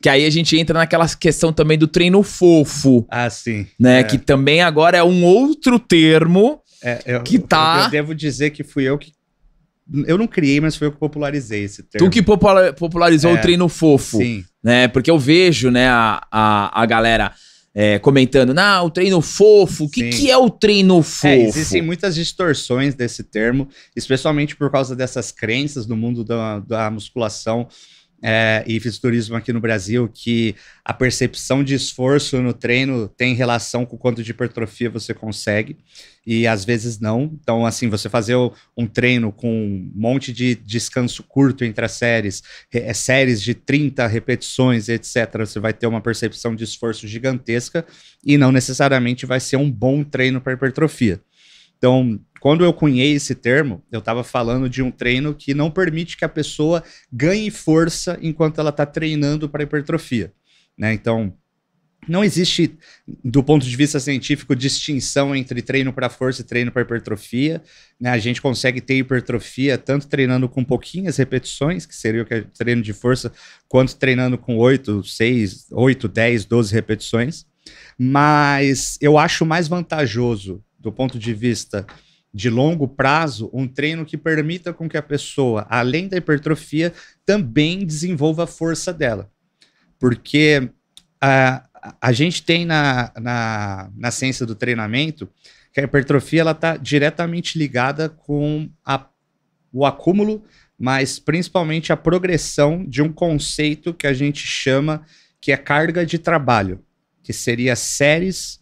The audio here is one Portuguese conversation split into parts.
Que aí a gente entra naquela questão também do treino fofo. Ah, sim. Né? Que também agora é um outro termo que tá... Eu devo dizer que fui eu que... Eu não criei, mas foi eu que popularizei esse termo. Tu que popularizou o treino fofo. Sim. Né? Porque eu vejo, né, a galera comentando, não, o treino fofo, o que é o treino fofo? Existem muitas distorções desse termo, especialmente por causa dessas crenças no mundo da musculação e fisiculturismo aqui no Brasil, que a percepção de esforço no treino tem relação com o quanto de hipertrofia você consegue, e às vezes não. Então, assim, você fazer um treino com um monte de descanso curto entre as séries, séries de 30 repetições, etc., você vai ter uma percepção de esforço gigantesca e não necessariamente vai ser um bom treino para hipertrofia. Então, quando eu cunhei esse termo, eu estava falando de um treino que não permite que a pessoa ganhe força enquanto ela está treinando para hipertrofia, né? Então, não existe, do ponto de vista científico, distinção entre treino para força e treino para hipertrofia, né? A gente consegue ter hipertrofia tanto treinando com pouquinhas repetições, que seria o treino de força, quanto treinando com 8, 10, 12 repetições. Mas eu acho mais vantajoso, do ponto de vista de longo prazo, um treino que permita com que a pessoa, além da hipertrofia, também desenvolva a força dela. Porque a gente tem na ciência do treinamento que a hipertrofia está diretamente ligada com o acúmulo, mas principalmente a progressão de um conceito que a gente chama que é carga de trabalho, que seria séries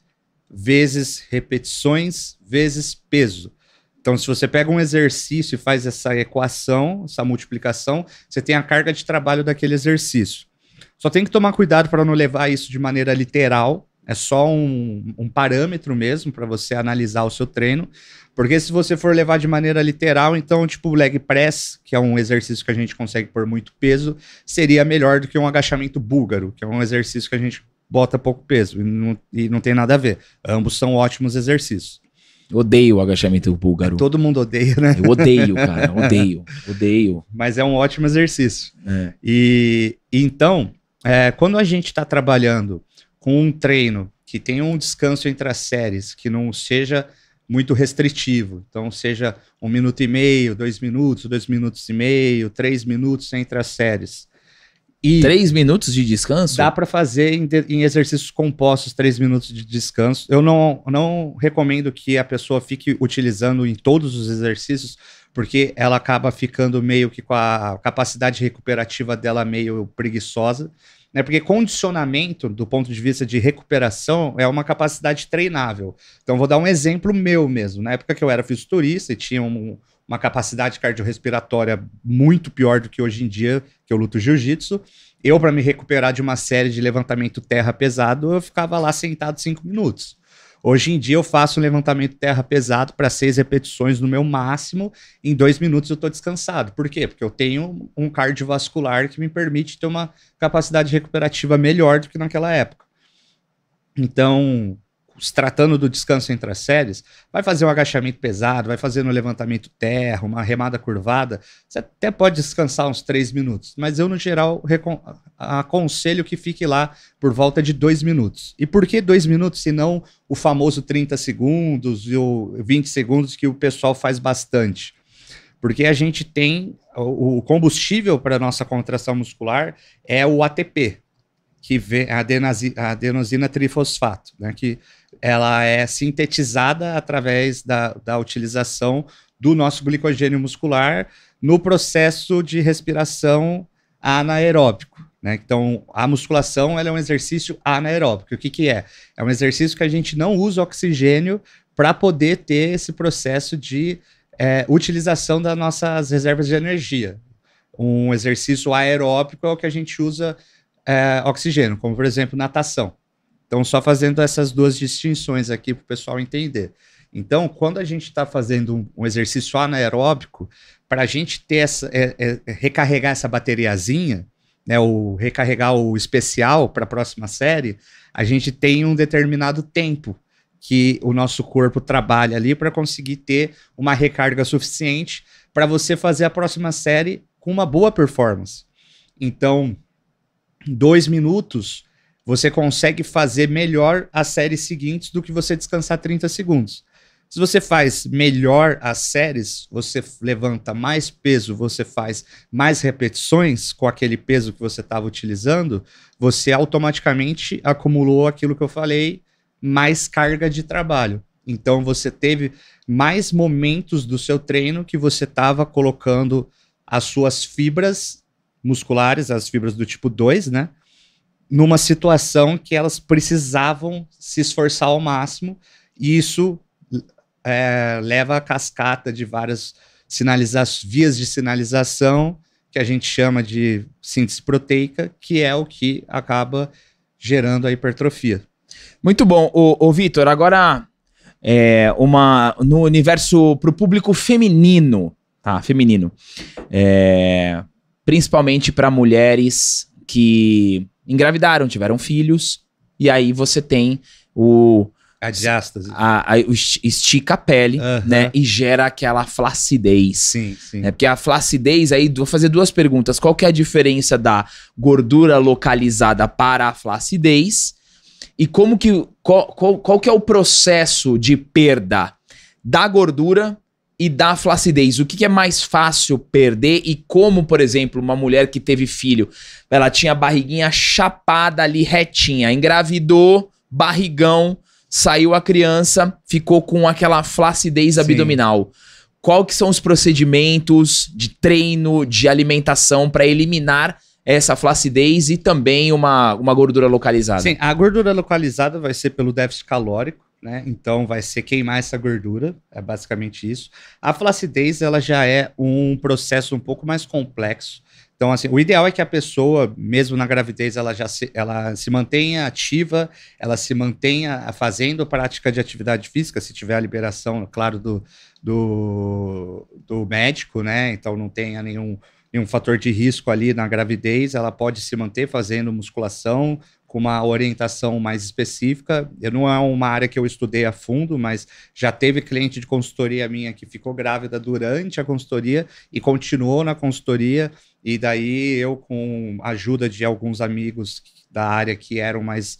vezes repetições vezes peso. Então, se você pega um exercício e faz essa equação, essa multiplicação, você tem a carga de trabalho daquele exercício. Só tem que tomar cuidado para não levar isso de maneira literal, é só um parâmetro mesmo para você analisar o seu treino, porque se você for levar de maneira literal, então, tipo, o leg press, que é um exercício que a gente consegue pôr muito peso, seria melhor do que um agachamento búlgaro, que é um exercício que a gente bota pouco peso, e não tem nada a ver. Ambos são ótimos exercícios. Odeio o agachamento búlgaro. Todo mundo odeia, né? Eu odeio, cara. Odeio. Mas é um ótimo exercício. E então, quando a gente está trabalhando com um treino que tem um descanso entre as séries, que não seja muito restritivo, então seja 1 minuto e meio, 2 minutos, 2 minutos e meio, 3 minutos entre as séries. E 3 minutos de descanso? Dá para fazer em exercícios compostos 3 minutos de descanso. Eu não recomendo que a pessoa fique utilizando em todos os exercícios, porque ela acaba ficando meio que com a capacidade recuperativa dela meio preguiçosa, né? Porque condicionamento, do ponto de vista de recuperação, é uma capacidade treinável. Então, vou dar um exemplo meu mesmo. Na época que eu era fisiculturista e tinha uma capacidade cardiorrespiratória muito pior do que hoje em dia, que eu luto jiu-jitsu, eu, para me recuperar de uma série de levantamento terra pesado, eu ficava lá sentado 5 minutos. Hoje em dia eu faço um levantamento terra pesado para 6 repetições no meu máximo, em 2 minutos eu estou descansado. Por quê? Porque eu tenho um cardiovascular que me permite ter uma capacidade recuperativa melhor do que naquela época. Então, se tratando do descanso entre as séries, vai fazer um agachamento pesado, vai fazer no levantamento terra, uma remada curvada, você até pode descansar uns 3 minutos, mas eu, no geral, aconselho que fique lá por volta de 2 minutos. E por que 2 minutos, se não o famoso 30 segundos e o 20 segundos que o pessoal faz bastante? Porque a gente tem o combustível para a nossa contração muscular é o ATP, que vem a adenosina trifosfato, né, que ela é sintetizada através da utilização do nosso glicogênio muscular no processo de respiração anaeróbico, né? Então, a musculação ela é um exercício anaeróbico. O que é? É um exercício que a gente não usa oxigênio para poder ter esse processo de utilização das nossas reservas de energia. Um exercício aeróbico é o que a gente usa oxigênio, como, por exemplo, natação. Então, só fazendo essas duas distinções aqui para o pessoal entender. Então, quando a gente está fazendo um exercício anaeróbico, para a gente ter recarregar essa bateriazinha, né, recarregar o especial para a próxima série, a gente tem um determinado tempo que o nosso corpo trabalha ali para conseguir ter uma recarga suficiente para você fazer a próxima série com uma boa performance. Então, 2 minutos, você consegue fazer melhor as séries seguintes do que você descansar 30 segundos. Se você faz melhor as séries, você levanta mais peso, você faz mais repetições com aquele peso que você estava utilizando, você automaticamente acumulou aquilo que eu falei, mais carga de trabalho. Então você teve mais momentos do seu treino que você estava colocando as suas fibras musculares, as fibras do tipo 2, né? Numa situação que elas precisavam se esforçar ao máximo, e isso leva a cascata de várias vias de sinalização, que a gente chama de síntese proteica, que é o que acaba gerando a hipertrofia. Muito bom. Ô Vitor, agora no universo para o público feminino, tá? Feminino. Principalmente para mulheres que engravidaram, tiveram filhos, e aí você tem a diástase. Estica a pele, né? E gera aquela flacidez. Sim, sim. Porque a flacidez, aí, vou fazer 2 perguntas. Qual que é a diferença da gordura localizada para a flacidez? E qual que é o processo de perda da gordura e da flacidez? O que é mais fácil perder e como, por exemplo, uma mulher que teve filho, ela tinha a barriguinha chapada ali, retinha, engravidou, barrigão, saiu a criança, ficou com aquela flacidez abdominal. Qual que são os procedimentos de treino, de alimentação para eliminar essa flacidez e também uma gordura localizada? Sim, a gordura localizada vai ser pelo déficit calórico, né? Então vai ser queimar essa gordura, é basicamente isso. A flacidez, ela já é um processo um pouco mais complexo. Então, assim, o ideal é que a pessoa, mesmo na gravidez, ela se mantenha ativa, ela se mantenha fazendo prática de atividade física, se tiver a liberação, claro, do médico, né? Então não tenha nenhum fator de risco ali na gravidez, ela pode se manter fazendo musculação com uma orientação mais específica. Não é uma área que eu estudei a fundo, mas já teve cliente de consultoria minha que ficou grávida durante a consultoria e continuou na consultoria, e daí eu, com a ajuda de alguns amigos da área que eram mais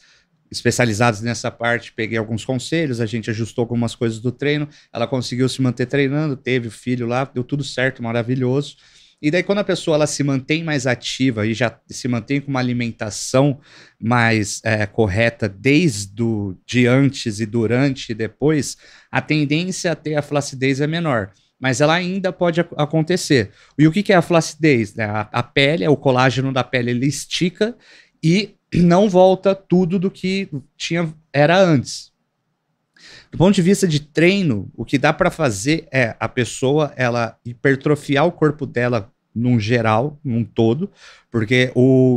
especializados nessa parte, peguei alguns conselhos, a gente ajustou algumas coisas do treino, ela conseguiu se manter treinando, teve o filho lá, deu tudo certo, maravilhoso. E daí quando a pessoa ela se mantém mais ativa e já se mantém com uma alimentação mais correta de antes e durante e depois, a tendência a ter a flacidez é menor. Mas ela ainda pode acontecer. E o que é a flacidez? A pele, o colágeno da pele, ele estica e não volta tudo do que era antes. Do ponto de vista de treino, o que dá para fazer é a pessoa ela hipertrofiar o corpo dela num geral, num todo, porque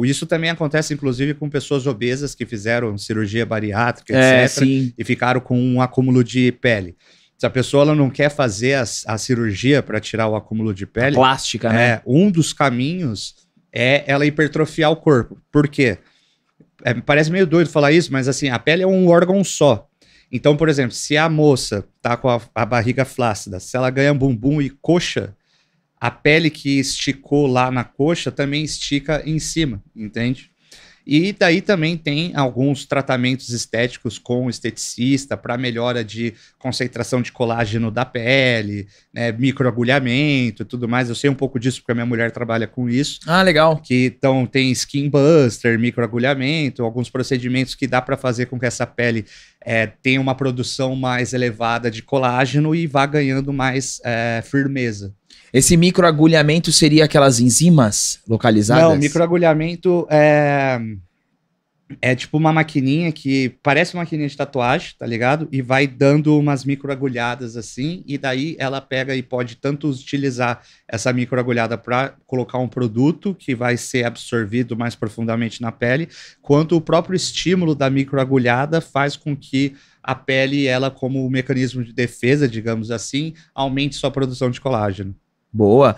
isso também acontece inclusive com pessoas obesas que fizeram cirurgia bariátrica, etc., sim. e ficaram com um acúmulo de pele. Se a pessoa ela não quer fazer a cirurgia para tirar o acúmulo de pele, a plástica, né? Um dos caminhos é ela hipertrofiar o corpo. Por quê? Parece meio doido falar isso, mas assim, a pele é um órgão só. Então, por exemplo, se a moça tá com a barriga flácida, se ela ganha bumbum e coxa, a pele que esticou lá na coxa também estica em cima, entende? E daí também tem alguns tratamentos estéticos com o esteticista para melhora de concentração de colágeno da pele, né, microagulhamento e tudo mais. Eu sei um pouco disso porque a minha mulher trabalha com isso. Ah, legal. Então tem skin buster, microagulhamento, alguns procedimentos que dá para fazer com que essa pele tenha uma produção mais elevada de colágeno e vá ganhando mais firmeza. Esse microagulhamento seria aquelas enzimas localizadas? Não, microagulhamento é tipo uma maquininha que parece uma maquininha de tatuagem, tá ligado? E vai dando umas microagulhadas assim, e daí ela pega e pode tanto utilizar essa microagulhada para colocar um produto que vai ser absorvido mais profundamente na pele, quanto o próprio estímulo da microagulhada faz com que a pele, ela como mecanismo de defesa, digamos assim, aumente sua produção de colágeno. Boa.